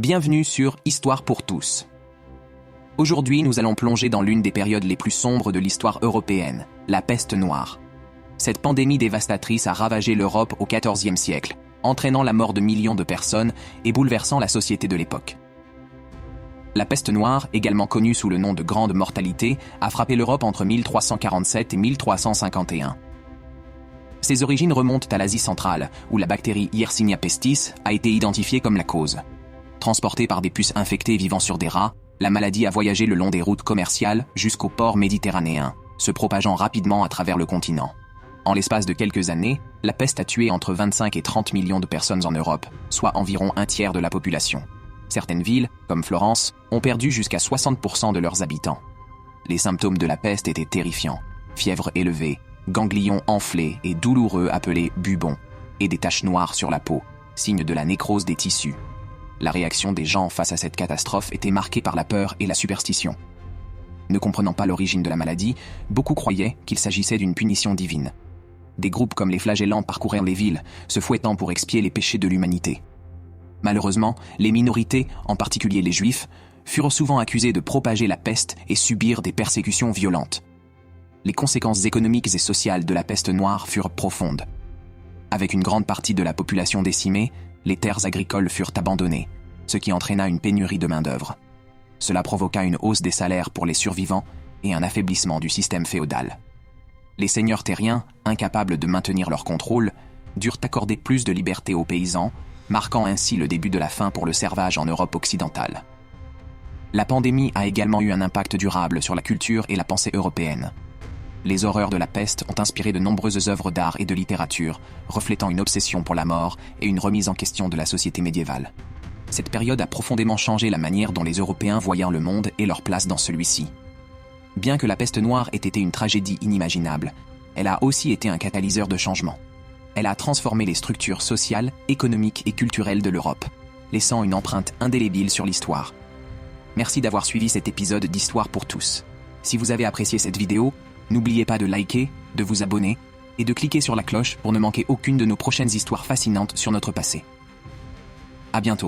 Bienvenue sur Histoire pour tous. Aujourd'hui, nous allons plonger dans l'une des périodes les plus sombres de l'histoire européenne, la peste noire. Cette pandémie dévastatrice a ravagé l'Europe au XIVe siècle, entraînant la mort de millions de personnes et bouleversant la société de l'époque. La peste noire, également connue sous le nom de Grande Mortalité, a frappé l'Europe entre 1347 et 1351. Ses origines remontent à l'Asie centrale, où la bactérie Yersinia pestis a été identifiée comme la cause. Transportée par des puces infectées vivant sur des rats, la maladie a voyagé le long des routes commerciales jusqu'aux ports méditerranéens, se propageant rapidement à travers le continent. En l'espace de quelques années, la peste a tué entre 25 et 30 millions de personnes en Europe, soit environ un tiers de la population. Certaines villes, comme Florence, ont perdu jusqu'à 60% de leurs habitants. Les symptômes de la peste étaient terrifiants. Fièvre élevée, ganglions enflés et douloureux appelés bubons, et des taches noires sur la peau, signe de la nécrose des tissus. La réaction des gens face à cette catastrophe était marquée par la peur et la superstition. Ne comprenant pas l'origine de la maladie, beaucoup croyaient qu'il s'agissait d'une punition divine. Des groupes comme les flagellants parcoururent les villes, se fouettant pour expier les péchés de l'humanité. Malheureusement, les minorités, en particulier les Juifs, furent souvent accusés de propager la peste et subirent des persécutions violentes. Les conséquences économiques et sociales de la peste noire furent profondes. Avec une grande partie de la population décimée, les terres agricoles furent abandonnées, ce qui entraîna une pénurie de main-d'œuvre. Cela provoqua une hausse des salaires pour les survivants et un affaiblissement du système féodal. Les seigneurs terriens, incapables de maintenir leur contrôle, durent accorder plus de liberté aux paysans, marquant ainsi le début de la fin pour le servage en Europe occidentale. La pandémie a également eu un impact durable sur la culture et la pensée européenne. Les horreurs de la peste ont inspiré de nombreuses œuvres d'art et de littérature, reflétant une obsession pour la mort et une remise en question de la société médiévale. Cette période a profondément changé la manière dont les Européens voyaient le monde et leur place dans celui-ci. Bien que la peste noire ait été une tragédie inimaginable, elle a aussi été un catalyseur de changement. Elle a transformé les structures sociales, économiques et culturelles de l'Europe, laissant une empreinte indélébile sur l'histoire. Merci d'avoir suivi cet épisode d'Histoire pour tous. Si vous avez apprécié cette vidéo, n'oubliez pas de liker, de vous abonner et de cliquer sur la cloche pour ne manquer aucune de nos prochaines histoires fascinantes sur notre passé. À bientôt.